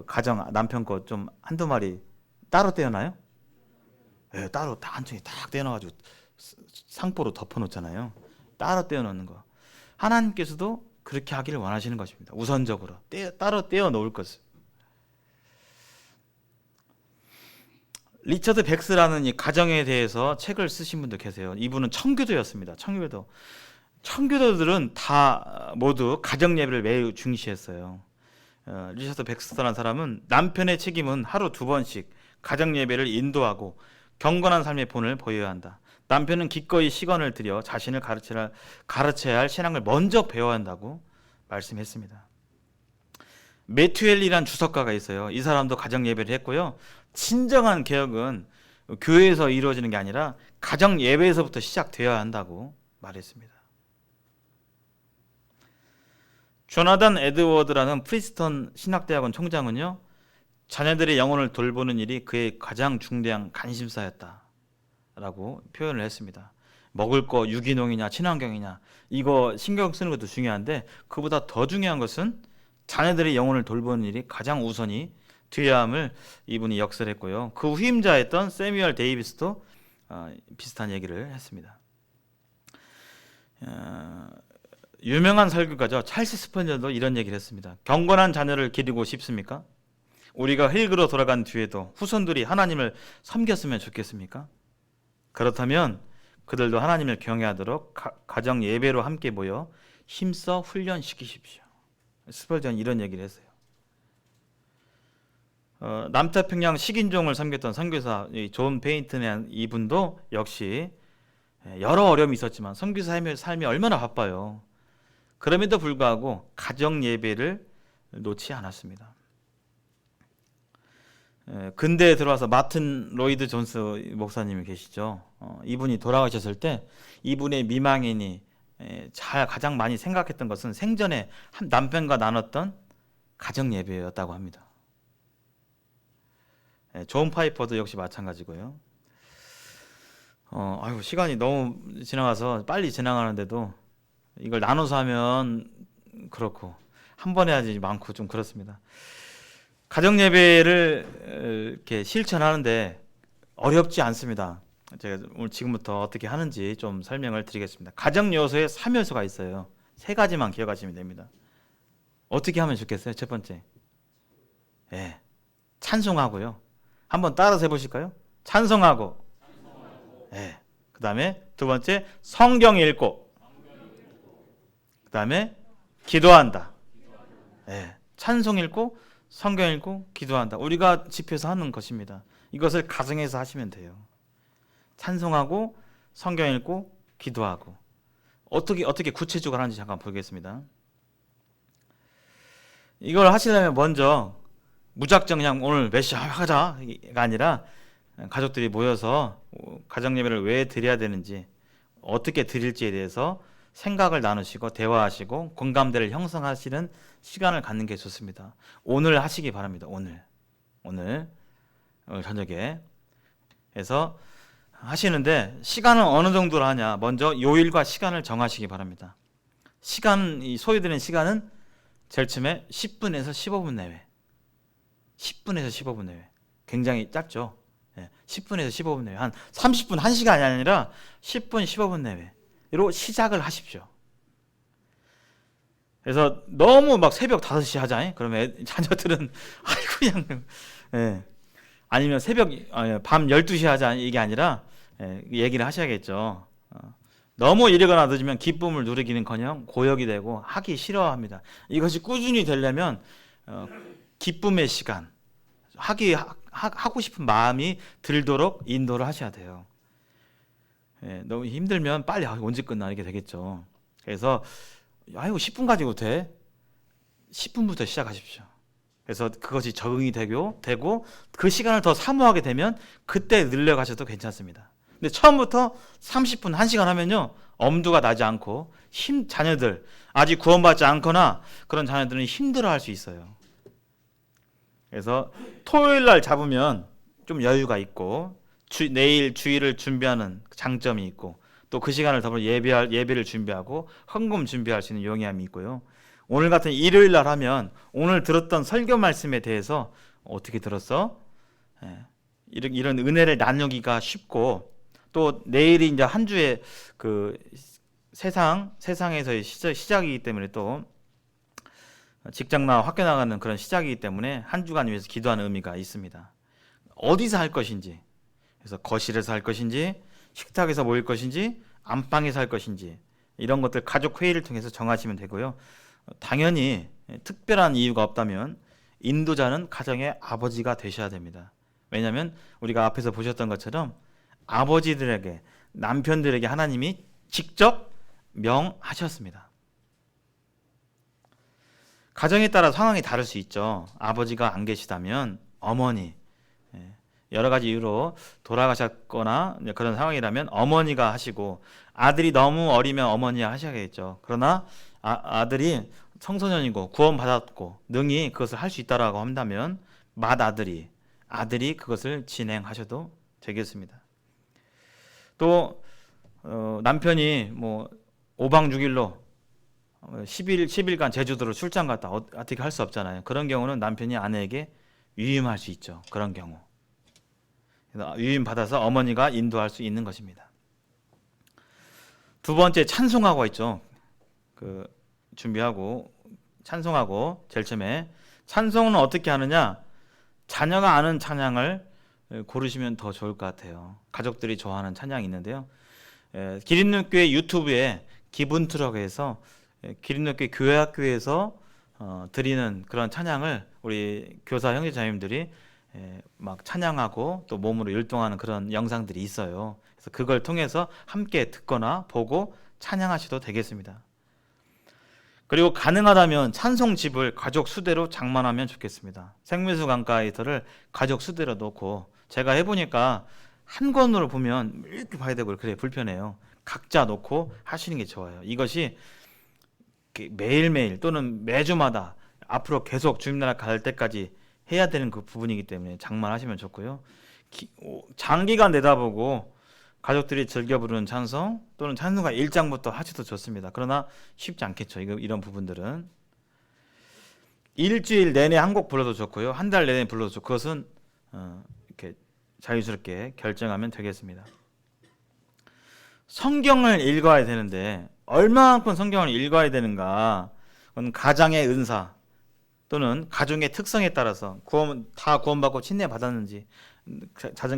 가정 남편 거 좀 한두 마리 따로 떼어놔요? 네, 따로 다 한 층에 딱 떼어놔가지고 상포로 덮어놓잖아요. 따로 떼어놓는 거. 하나님께서도 그렇게 하기를 원하시는 것입니다. 우선적으로 따로 떼어놓을 것을. 리처드 백스라는 이 가정에 대해서 책을 쓰신 분도 계세요. 이분은 청교도였습니다. 청교도들은 다 모두 가정 예배를 매우 중시했어요. 리처드 백스라는 사람은 남편의 책임은 하루 2번씩 가정 예배를 인도하고 경건한 삶의 본을 보여야 한다. 남편은 기꺼이 시간을 들여 자신을 가르쳐야 할 신앙을 먼저 배워야 한다고 말씀했습니다. 메투엘이란 주석가가 있어요. 이 사람도 가정 예배를 했고요. 진정한 개혁은 교회에서 이루어지는 게 아니라 가정 예배에서부터 시작되어야 한다고 말했습니다. 조나단 에드워드라는 프리스턴 신학대학원 총장은요, 자녀들의 영혼을 돌보는 일이 그의 가장 중대한 관심사였다라고 표현을 했습니다. 먹을 거 유기농이냐 친환경이냐 이거 신경 쓰는 것도 중요한데 그보다 더 중요한 것은 자녀들의 영혼을 돌보는 일이 가장 우선이 되어야 함을 이분이 역설했고요. 그 후임자였던 세뮤얼 데이비스도 비슷한 얘기를 했습니다. 유명한 설교가죠. 찰스 스펀저도 이런 얘기를 했습니다. 경건한 자녀를 기르고 싶습니까? 우리가 흙으로 돌아간 뒤에도 후손들이 하나님을 섬겼으면 좋겠습니까? 그렇다면 그들도 하나님을 경외하도록 가정 예배로 함께 모여 힘써 훈련시키십시오. 스펄전이 이런 얘기를 했어요. 남태평양 식인종을 섬겼던 선교사 존 페인튼의 이분도 역시 여러 어려움이 있었지만 선교사 삶이 얼마나 바빠요. 그럼에도 불구하고 가정 예배를 놓지 않았습니다. 근대에 들어와서 마틴 로이드 존스 목사님이 계시죠. 이분이 돌아가셨을 때 이분의 미망인이 가장 많이 생각했던 것은 생전에 남편과 나눴던 가정 예배였다고 합니다. 존 파이퍼도 역시 마찬가지고요. 시간이 너무 지나가서 빨리 지나가는데도 이걸 나눠서 하면 그렇고 한 번 해야지 많고 좀 그렇습니다. 가정 예배를 이렇게 실천하는데 어렵지 않습니다. 제가 오늘 지금부터 어떻게 하는지 좀 설명을 드리겠습니다. 가정 요소에 3요소가 있어요. 3가지만 기억하시면 됩니다. 어떻게 하면 좋겠어요? 첫 번째, 찬송하고요. 한번 따라서 해보실까요? 찬송하고, 그 다음에 두 번째, 성경 읽고, 그 다음에 기도한다. 찬송 읽고 성경 읽고 기도한다. 우리가 집회에서 하는 것입니다. 이것을 가정에서 하시면 돼요. 찬송하고 성경 읽고 기도하고. 어떻게 구체적으로 하는지 잠깐 보겠습니다. 이걸 하시려면 먼저 무작정 그냥 오늘 몇 시 하자가 아니라 가족들이 모여서 가정 예배를 왜 드려야 되는지, 어떻게 드릴지에 대해서 생각을 나누시고 대화하시고 공감대를 형성하시는 시간을 갖는 게 좋습니다. 오늘 하시기 바랍니다. 오늘 저녁에 해서 하시는데 시간은 어느 정도로 하냐? 먼저 요일과 시간을 정하시기 바랍니다. 소요되는 시간은 제일 처음에 10분에서 15분 내외. 10분에서 15분 내외. 굉장히 짧죠. 10분에서 15분 내외. 한 30분, 1시간이 아니라 10분, 15분 내외로 시작을 하십시오. 그래서 너무 막 새벽 5시 하자. 그러면 자녀들은 그냥 아니면 밤 12시 하자 이게 아니라 얘기를 하셔야겠죠. 너무 이르거나 늦으면 기쁨을 누리기는커녕 고역이 되고 하기 싫어합니다. 이것이 꾸준히 되려면 기쁨의 시간, 하고 싶은 마음이 들도록 인도를 하셔야 돼요. 너무 힘들면 빨리 언제 끝나 이렇게 되겠죠. 그래서 10분 가지고 돼? 10분부터 시작하십시오. 그래서 그것이 적응이 되고 그 시간을 더 사모하게 되면 그때 늘려가셔도 괜찮습니다. 근데 처음부터 30분, 1시간 하면요 엄두가 나지 않고 자녀들 아직 구원받지 않거나 그런 자녀들은 힘들어할 수 있어요. 그래서 토요일 날 잡으면 좀 여유가 있고 내일 주일을 준비하는 장점이 있고 또 그 시간을 더불어 예배를 준비하고 헌금 준비할 수 있는 용이함이 있고요. 오늘 같은 일요일 날 하면 오늘 들었던 설교 말씀에 대해서 어떻게 들었어? 이런 은혜를 나누기가 쉽고 또 내일이 이제 한 주의 그 세상에서의 시작이기 때문에 또 직장 학교 나가는 그런 시작이기 때문에 한 주간 위해서 기도하는 의미가 있습니다. 어디서 할 것인지, 그래서 거실에서 할 것인지, 식탁에서 모일 것인지, 안방에서 할 것인지 이런 것들 가족 회의를 통해서 정하시면 되고요. 당연히 특별한 이유가 없다면 인도자는 가정의 아버지가 되셔야 됩니다. 왜냐하면 우리가 앞에서 보셨던 것처럼 아버지들에게, 남편들에게 하나님이 직접 명하셨습니다. 가정에 따라 상황이 다를 수 있죠. 아버지가 안 계시다면 어머니, 여러 가지 이유로 돌아가셨거나 그런 상황이라면 어머니가 하시고, 아들이 너무 어리면 어머니가 하셔야겠죠. 그러나 아들이 청소년이고 구원받았고 능히 그것을 할 수 있다라고 한다면 맏아들이, 아들이 그것을 진행하셔도 되겠습니다. 또 남편이 뭐 5박 6일로 10일간 제주도로 출장 갔다 어떻게 할 수 없잖아요. 그런 경우는 남편이 아내에게 위임할 수 있죠. 그런 경우 위임 받아서 어머니가 인도할 수 있는 것입니다. 두 번째, 찬송하고 있죠. 준비하고 찬송하고, 제일 처음에 찬송은 어떻게 하느냐, 자녀가 아는 찬양을 고르시면 더 좋을 것 같아요. 가족들이 좋아하는 찬양이 있는데요. 기린교회 유튜브에 기분트럭에서 기린교회 교회학교에서 드리는 그런 찬양을 우리 교사 형제자매님들이 막 찬양하고 또 몸으로 율동하는 그런 영상들이 있어요. 그래서 그걸 통해서 함께 듣거나 보고 찬양하셔도 되겠습니다. 그리고 가능하다면 찬송집을 가족 수대로 장만하면 좋겠습니다. 생명수 강가에서를 가족 수대로 놓고, 제가 해보니까 한 권으로 보면 이렇게 봐야 되고 그래 불편해요. 각자 놓고 하시는 게 좋아요. 이것이 매일매일 또는 매주마다 앞으로 계속 주님나라 갈 때까지 해야 되는 그 부분이기 때문에 장만하시면 좋고요. 장기간 내다보고 가족들이 즐겨 부르는 찬송 또는 찬송가 1장부터 하셔도 좋습니다. 그러나 쉽지 않겠죠. 이런 부분들은 일주일 내내 한 곡 불러도 좋고요, 한 달 내내 불러도 좋고, 그것은 이렇게 자유스럽게 결정하면 되겠습니다. 성경을 읽어야 되는데 얼마만큼 성경을 읽어야 되는가, 그건 가장의 은사 또는 가족의 특성에 따라서 다 구원받고 침례 받았는지,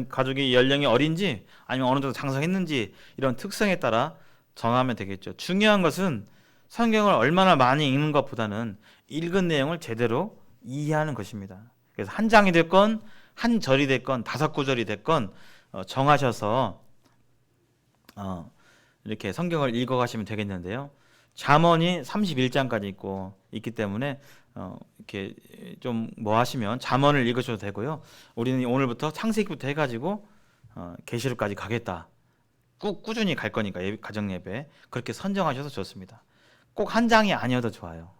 가족이 연령이 어린지 아니면 어느 정도 장성했는지, 이런 특성에 따라 정하면 되겠죠. 중요한 것은 성경을 얼마나 많이 읽는 것보다는 읽은 내용을 제대로 이해하는 것입니다. 그래서 한 장이 됐건 한 절이 됐건 5구절이 됐건 정하셔서 이렇게 성경을 읽어가시면 되겠는데요. 잠언이 31장까지 있기 때문에 이렇게 좀 뭐 하시면 잠언을 읽으셔도 되고요. 우리는 오늘부터 창세기부터 해가지고 계시록까지 가겠다. 꾸준히 갈 거니까 가정 예배 그렇게 선정하셔도 좋습니다. 꼭 한 장이 아니어도 좋아요.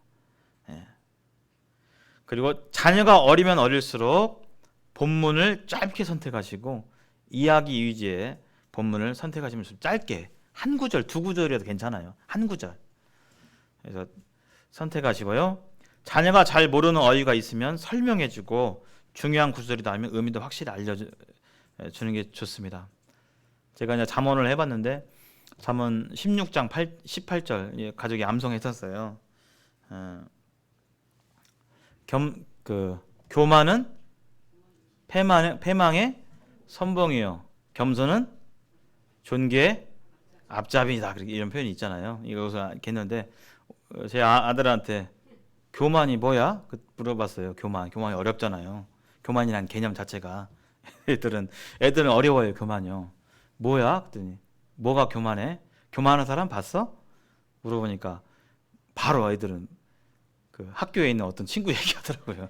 그리고 자녀가 어리면 어릴수록 본문을 짧게 선택하시고, 이야기 위주의 본문을 선택하시면 좀 짧게, 한 구절, 2구절이라도 괜찮아요. 한 구절. 그래서 선택하시고요. 자녀가 잘 모르는 어휘가 있으면 설명해주고, 중요한 구절이다 하면 의미도 확실히 알려주는 게 좋습니다. 제가 이제 잠언을 해봤는데 잠언 16장 18절 가족이 암송했었어요. 교만은 패망의 선봉이요, 겸손은 존귀의 앞잡이다, 이런 표현이 있잖아요. 이것을 했는데 제 아들한테 교만이 뭐야? 물어봤어요. 교만이 어렵잖아요. 교만이란 개념 자체가 애들은 어려워요. 교만이요. 뭐야? 그랬더니 뭐가 교만해? 교만한 사람 봤어? 물어보니까 바로 애들은 그 학교에 있는 어떤 친구 얘기하더라고요.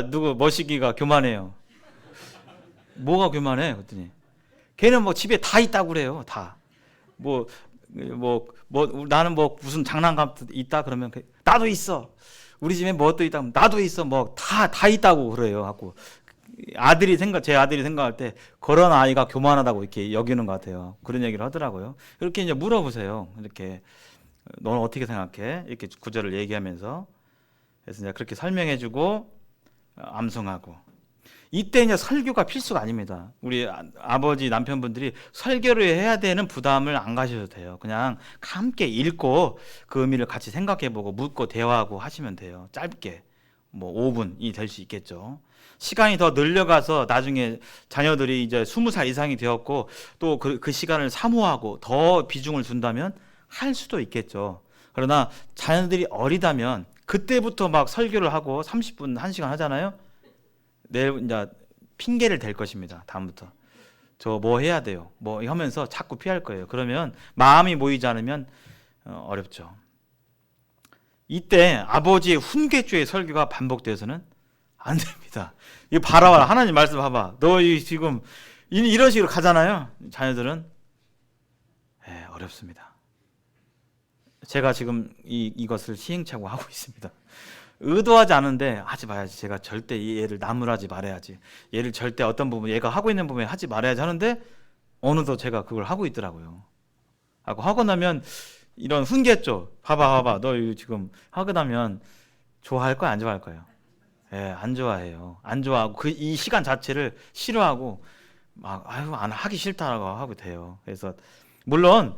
누구 머시기가 교만해요. 뭐가 교만해? 그랬더니 걔는 뭐 집에 다 있다고 그래요. 다. 나는 무슨 장난감 있다 그러면 나도 있어. 우리 집에 뭐 또 있다 그러면 나도 있어. 다 있다고 그래요. 하고 제 아들이 생각할 때 그런 아이가 교만하다고 이렇게 여기는 것 같아요. 그런 얘기를 하더라고요. 이렇게 이제 물어보세요. 이렇게 너는 어떻게 생각해? 이렇게 구절을 얘기하면서, 그래서 이제 그렇게 설명해주고 암송하고. 이때 이제 설교가 필수가 아닙니다. 우리 아버지 남편분들이 설교를 해야 되는 부담을 안 가셔도 돼요. 그냥 함께 읽고 그 의미를 같이 생각해보고 묻고 대화하고 하시면 돼요. 짧게 5분이 될 수 있겠죠. 시간이 더 늘려가서 나중에 자녀들이 이제 20살 이상이 되었고 또 그 시간을 사모하고 더 비중을 둔다면 할 수도 있겠죠. 그러나 자녀들이 어리다면 그때부터 막 설교를 하고 30분, 1시간 하잖아요. 이제 핑계를 댈 것입니다. 다음부터 저 뭐 해야 돼요, 뭐 하면서 자꾸 피할 거예요. 그러면 마음이 모이지 않으면 어렵죠. 이때 아버지의 훈계죄의 설교가 반복돼서는 안 됩니다. 이거 봐라, 하나님 말씀 봐봐. 너 지금 이런 식으로 가잖아요. 자녀들은 어렵습니다. 제가 지금 이것을 시행착오 하고 있습니다. 의도하지 않은데 하지 말아야지. 제가 절대 얘를 나무라지 말아야지. 얘를 절대 어떤 부분, 얘가 하고 있는 부분에 하지 말아야지 하는데 어느덧 제가 그걸 하고 있더라고요. 하고 나면 이런 훈계죠. 봐봐, 너 지금 하고 나면 좋아할 거야, 안 좋아할 거예요? 안 좋아해요. 안 좋아하고 이 시간 자체를 싫어하고 막 안 하기 싫다라고 하고 돼요. 그래서 물론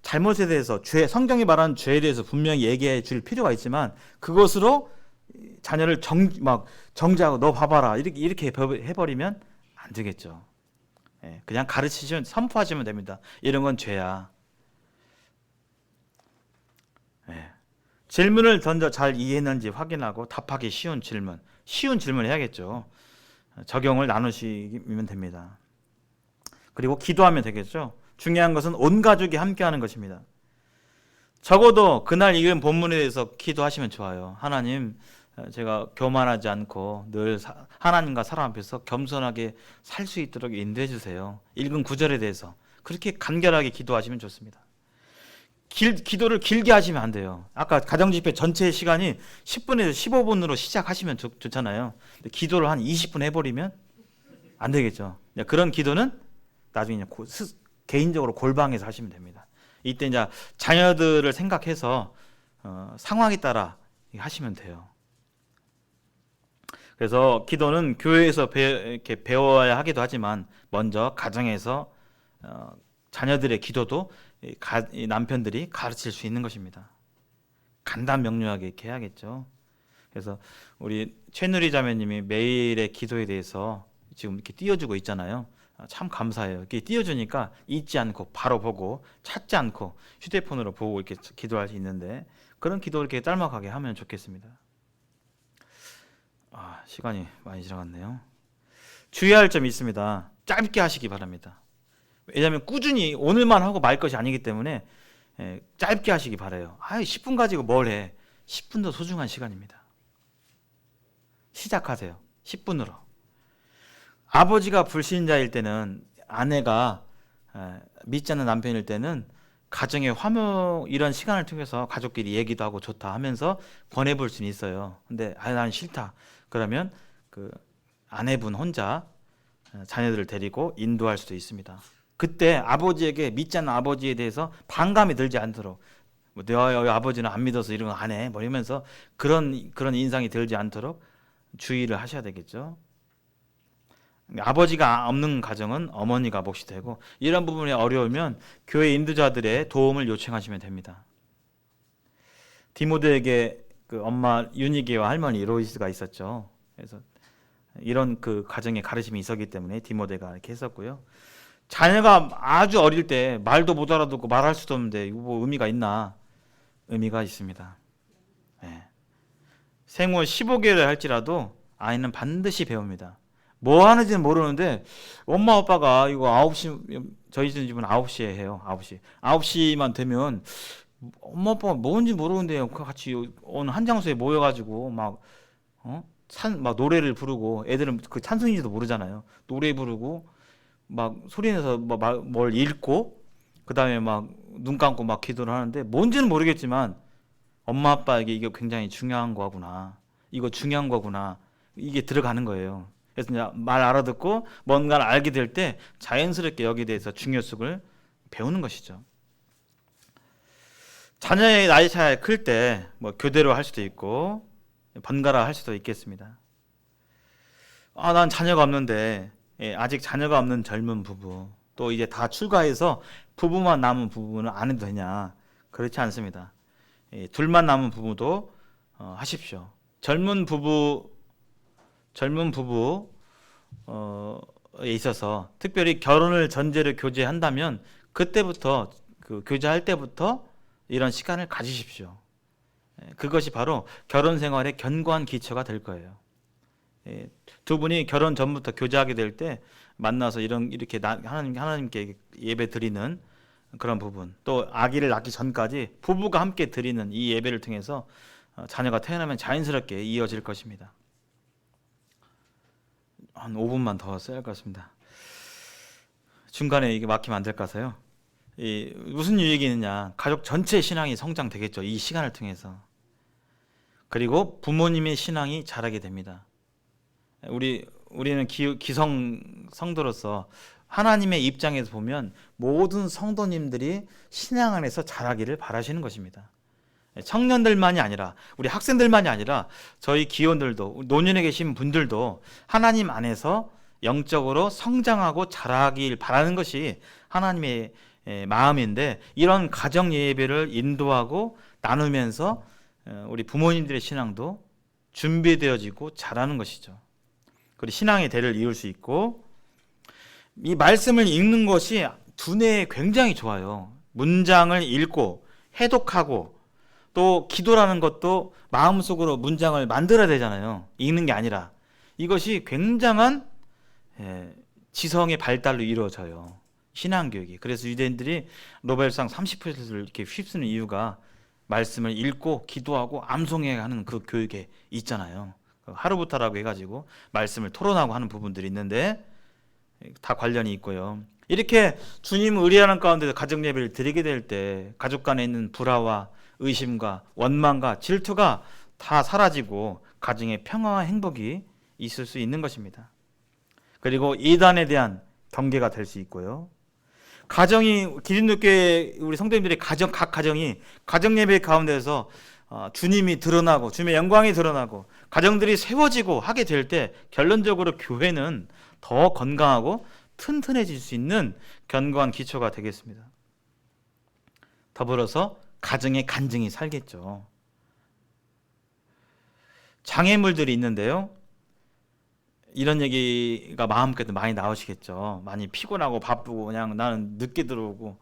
잘못에 대해서 성경이 말하는 죄에 대해서 분명히 얘기해 줄 필요가 있지만 그것으로 자녀를 정죄하고 너 봐봐라 이렇게 해버리면 안 되겠죠. 그냥 가르치시면 선포하시면 됩니다. 이런 건 죄야. 질문을 던져 잘 이해했는지 확인하고 답하기 쉬운 질문 해야겠죠. 적용을 나누시면 됩니다. 그리고 기도하면 되겠죠. 중요한 것은 온 가족이 함께하는 것입니다. 적어도 그날 읽은 본문에 대해서 기도하시면 좋아요. 하나님, 제가 교만하지 않고 늘 하나님과 사람 앞에서 겸손하게 살 수 있도록 인도해 주세요. 읽은 구절에 대해서 그렇게 간결하게 기도하시면 좋습니다. 기도를 길게 하시면 안 돼요. 아까 가정집회 전체 시간이 10분에서 15분으로 시작하시면 좋잖아요. 근데 기도를 한 20분 해버리면 안 되겠죠. 그런 기도는 나중에 개인적으로 골방에서 하시면 됩니다. 이때 이제 자녀들을 생각해서 상황에 따라 하시면 돼요. 그래서 기도는 교회에서 이렇게 배워야 하기도 하지만 먼저 가정에서 자녀들의 기도도 남편들이 가르칠 수 있는 것입니다. 간단명료하게 이렇게 해야겠죠. 그래서 우리 최누리 자매님이 매일의 기도에 대해서 지금 이렇게 띄워주고 있잖아요. 참 감사해요. 이렇게 띄워주니까 잊지 않고 바로 보고 찾지 않고 휴대폰으로 보고 이렇게 기도할 수 있는데 그런 기도 이렇게 짤막하게 하면 좋겠습니다. 시간이 많이 지나갔네요. 주의할 점이 있습니다. 짧게 하시기 바랍니다. 왜냐하면 꾸준히 오늘만 하고 말 것이 아니기 때문에 짧게 하시기 바라요. 10분 가지고 뭘 해. 10분도 소중한 시간입니다. 시작하세요. 10분으로. 아버지가 불신자일 때는 아내가 믿지 않는 남편일 때는 가정의 화목 이런 시간을 통해서 가족끼리 얘기도 하고 좋다 하면서 권해볼 수는 있어요. 근데 난 싫다. 그러면 그 아내분 혼자 자녀들을 데리고 인도할 수도 있습니다. 그때 아버지에게 믿지 않는 아버지에 대해서 반감이 들지 않도록 너 아버지는 안 믿어서 이런 거 안 해. 뭐 이러면서 그런 인상이 들지 않도록 주의를 하셔야 되겠죠. 아버지가 없는 가정은 어머니가 몫이 되고 이런 부분에 어려우면 교회 인도자들의 도움을 요청하시면 됩니다. 디모데에게 그 엄마 유니게와 할머니 로이스가 있었죠. 그래서 이런 그 가정의 가르침이 있었기 때문에 디모데가 이렇게 했었고요. 자녀가 아주 어릴 때 말도 못 알아듣고 말할 수도 없는데 이거 뭐 의미가 있나? 의미가 있습니다. 생후 15개월을 할지라도 아이는 반드시 배웁니다. 뭐 하는지는 모르는데 엄마 아빠가 이거 9시 저희 집은 9시에 해요. 9시만 되면 엄마 아빠가 뭔지 모르는데 같이 어느 한 장소에 모여가지고 막 노래를 부르고 애들은 그 찬송인지도 모르잖아요. 노래 부르고 막 소리내서 뭘 읽고 그 다음에 막 눈 감고 막 기도를 하는데 뭔지는 모르겠지만 엄마 아빠에게 이게 굉장히 중요한 거구나. 이거 중요한 거구나. 이게 들어가는 거예요. 그래서 이제 말 알아듣고 뭔가를 알게 될 때 자연스럽게 여기에 대해서 중요성을 배우는 것이죠. 자녀의 나이 차이 클 때 뭐 교대로 할 수도 있고 번갈아 할 수도 있겠습니다. 난 자녀가 없는데 아직 자녀가 없는 젊은 부부 또 이제 다 출가해서 부부만 남은 부부는 안 해도 되냐? 그렇지 않습니다. 둘만 남은 부부도 하십시오. 젊은 부부에 있어서 특별히 결혼을 전제로 교제한다면 그때부터 그 교제할 때부터 이런 시간을 가지십시오. 그것이 바로 결혼 생활의 견고한 기초가 될 거예요. 두 분이 결혼 전부터 교제하게 될 때 만나서 이렇게 하나님께 예배 드리는 그런 부분, 또 아기를 낳기 전까지 부부가 함께 드리는 이 예배를 통해서 자녀가 태어나면 자연스럽게 이어질 것입니다. 한 5분만 더 써야 할 것 같습니다. 중간에 이게 막히면 안 될 것 같아요. 무슨 유익이 있느냐? 가족 전체 신앙이 성장되겠죠. 이 시간을 통해서. 그리고 부모님의 신앙이 자라게 됩니다. 우리는 기성 성도로서 하나님의 입장에서 보면 모든 성도님들이 신앙 안에서 자라기를 바라시는 것입니다. 청년들만이 아니라, 우리 학생들만이 아니라 저희 기혼들도, 노년에 계신 분들도 하나님 안에서 영적으로 성장하고 자라길 바라는 것이 하나님의 마음인데, 이런 가정 예배를 인도하고 나누면서 우리 부모님들의 신앙도 준비되어지고 자라는 것이죠. 그리고 신앙의 대를 이룰 수 있고, 이 말씀을 읽는 것이 두뇌에 굉장히 좋아요. 문장을 읽고 해독하고, 또 기도라는 것도 마음속으로 문장을 만들어야 되잖아요. 읽는 게 아니라. 이것이 굉장한 지성의 발달로 이루어져요. 신앙교육이. 그래서 유대인들이 노벨상 30%를 이렇게 휩쓰는 이유가 말씀을 읽고 기도하고 암송해야 하는 그 교육에 있잖아요. 하루부터라고 해가지고 말씀을 토론하고 하는 부분들이 있는데 다 관련이 있고요. 이렇게 주님을 의뢰하는 가운데서 가정 예배를 드리게 될 때 가족 간에 있는 불화와 의심과 원망과 질투가 다 사라지고 가정의 평화와 행복이 있을 수 있는 것입니다. 그리고 이단에 대한 경계가 될 수 있고요. 가정이, 기독교회 우리 성도님들의 각 가정이 가정 예배 가운데서 주님이 드러나고 주님의 영광이 드러나고 가정들이 세워지고 하게 될 때 결론적으로 교회는 더 건강하고 튼튼해질 수 있는 견고한 기초가 되겠습니다. 더불어서 가정의 간증이 살겠죠. 장애물들이 있는데요. 이런 얘기가 마음껏 많이 나오시겠죠. 많이 피곤하고 바쁘고 그냥 나는 늦게 들어오고.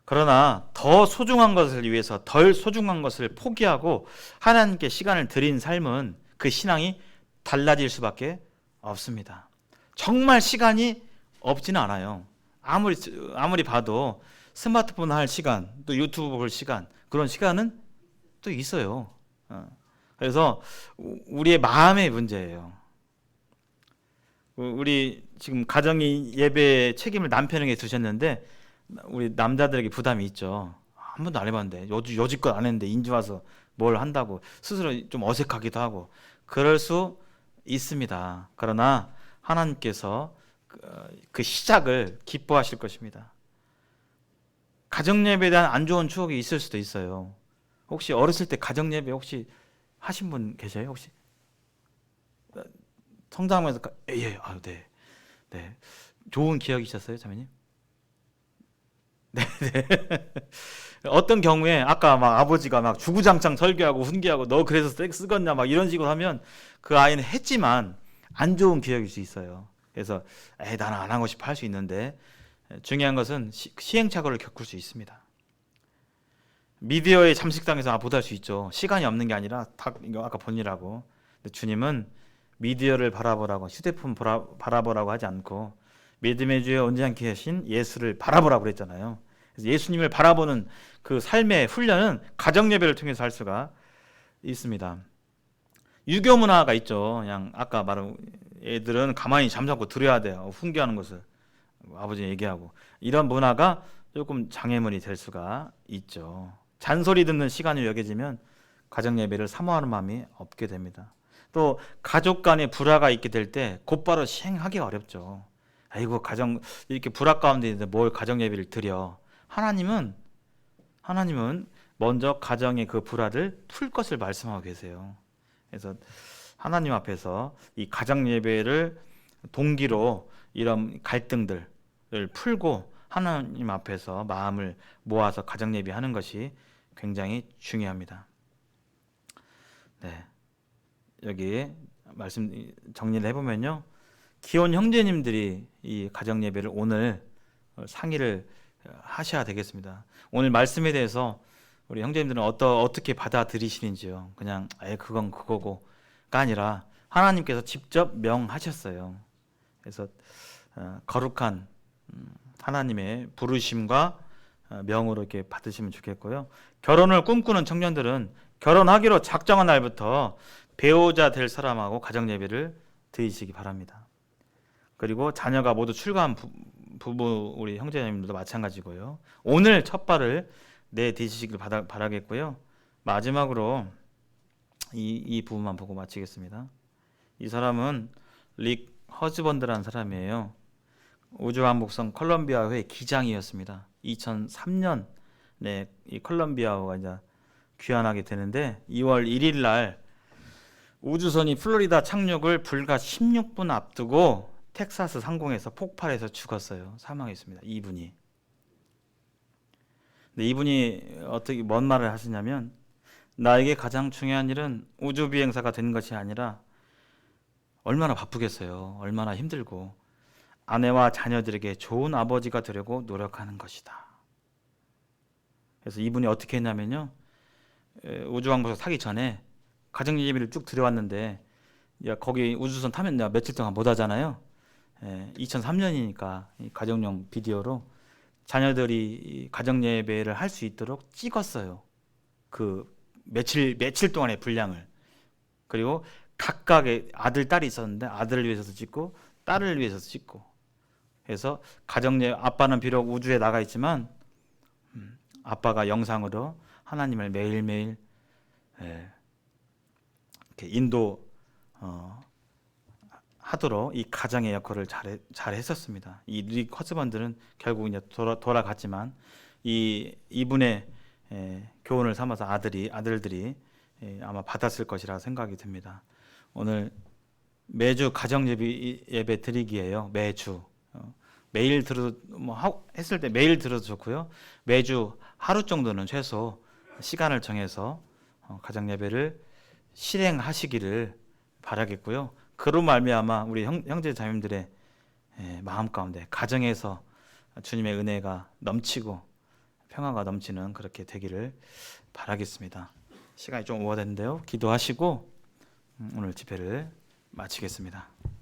그러나 더 소중한 것을 위해서 덜 소중한 것을 포기하고 하나님께 시간을 드린 삶은 그 신앙이 달라질 수밖에 없습니다. 정말 시간이 없지는 않아요. 아무리 봐도 스마트폰 할 시간, 또 유튜브 볼 시간, 그런 시간은 또 있어요. 그래서 우리의 마음의 문제예요. 우리 지금 가정이 예배 책임을 남편에게 두셨는데 우리 남자들에게 부담이 있죠. 한 번도 안 해봤는데 여지껏 안 했는데 인제 와서 뭘 한다고 스스로 좀 어색하기도 하고 그럴 수 있습니다. 그러나 하나님께서 그 시작을 기뻐하실 것입니다. 가정 예배에 대한 안 좋은 추억이 있을 수도 있어요. 혹시 어렸을 때 가정 예배 혹시 하신 분 계세요? 혹시 성장하면서 네, 네, 좋은 기억이셨어요, 자매님? 네, 네. 어떤 경우에 아까 막 아버지가 막 주구장창 설교하고 훈계하고 너 그래서 쓰겄냐 막 이런 식으로 하면 그 아이는 했지만 안 좋은 기억일 수 있어요. 그래서 나는 안 하고 싶어 할 수 있는데 중요한 것은 시행착오를 겪을 수 있습니다. 미디어에 잠식당해서 못할 수 있죠. 시간이 없는 게 아니라 이거 아까 본이라고. 근데 주님은 미디어를 바라보라고, 휴대폰 바라보라고 하지 않고 믿음의 주에 온전케 하신 예수를 바라보라고 그랬잖아요. 그래서 예수님을 바라보는 그 삶의 훈련은 가정 예배를 통해서 할 수가 있습니다. 유교 문화가 있죠. 그냥 아까 말한 애들은 가만히 잠자고 들어야 돼요. 훈계하는 것을 아버지 얘기하고 이런 문화가 조금 장애물이 될 수가 있죠. 잔소리 듣는 시간이 여겨지면 가정 예배를 사모하는 마음이 없게 됩니다. 또 가족 간에 불화가 있게 될 때 곧바로 시행하기 어렵죠. 아이고 가정 이렇게 불화 가운데 있는데 뭘 가정 예배를 드려. 하나님은 먼저 가정의 그 불화를 풀 것을 말씀하고 계세요. 그래서 하나님 앞에서 이 가정 예배를 동기로 이런 갈등들을 풀고 하나님 앞에서 마음을 모아서 가정 예배하는 것이 굉장히 중요합니다. 네. 여기 말씀 정리를 해보면요. 기혼 형제님들이 이 가정 예배를 오늘 상의를 하셔야 되겠습니다. 오늘 말씀에 대해서 우리 형제님들은 어떻게 받아들이시는지요. 그냥 그건 그거고가 아니라 하나님께서 직접 명하셨어요. 그래서 거룩한 하나님의 부르심과 명으로 이렇게 받으시면 좋겠고요. 결혼을 꿈꾸는 청년들은 결혼하기로 작정한 날부터 배우자 될 사람하고 가정 예배를 드리시기 바랍니다. 그리고 자녀가 모두 출가한 부부 우리 형제자매님들도 마찬가지고요. 오늘 첫 발을 내디디시길 바라겠고요. 마지막으로 이 부분만 보고 마치겠습니다. 이 사람은 릭 허즈번드라는 사람이에요. 우주왕복선 콜럼비아호의 기장이었습니다. 2003년에 이 콜럼비아호가 이제 귀환하게 되는데 2월 1일 날 우주선이 플로리다 착륙을 불과 16분 앞두고 텍사스 상공에서 폭발해서 죽었어요. 사망했습니다. 이분이. 근데 이분이 어떻게 뭔 말을 하시냐면, 나에게 가장 중요한 일은 우주 비행사가 되는 것이 아니라 얼마나 바쁘겠어요. 얼마나 힘들고 아내와 자녀들에게 좋은 아버지가 되려고 노력하는 것이다. 그래서 이분이 어떻게 했냐면요, 우주왕복선 타기 전에 가정 예배를 쭉 드려왔는데, 야, 거기 우주선 타면 내가 며칠 동안 못 하잖아요. 2003년이니까 가정용 비디오로 자녀들이 가정 예배를 할 수 있도록 찍었어요. 그 며칠 동안의 분량을. 그리고 각각의 아들, 딸이 있었는데 아들을 위해서도 찍고 딸을 위해서도 찍고 해서 아빠는 비록 우주에 나가 있지만 아빠가 영상으로 하나님을 매일매일 이렇게 인도 하도록 이 가장의 역할을 잘 했었습니다. 이 릭 허즈번드는 결국 이제 돌아갔지만 이분의 교훈을 삼아서 아들들이 아마 받았을 것이라 생각이 듭니다. 오늘 매주 가정 예배 드리기예요. 매주 매일 들어도 했을 때 매일 들어도 좋고요. 매주 하루 정도는 최소 시간을 정해서 가정 예배를 실행하시기를 바라겠고요. 그로 말미암아 우리 형제 자매님들의 마음 가운데 가정에서 주님의 은혜가 넘치고 평화가 넘치는 그렇게 되기를 바라겠습니다. 시간이 좀 오버됐는데요. 기도하시고 오늘 집회를 마치겠습니다.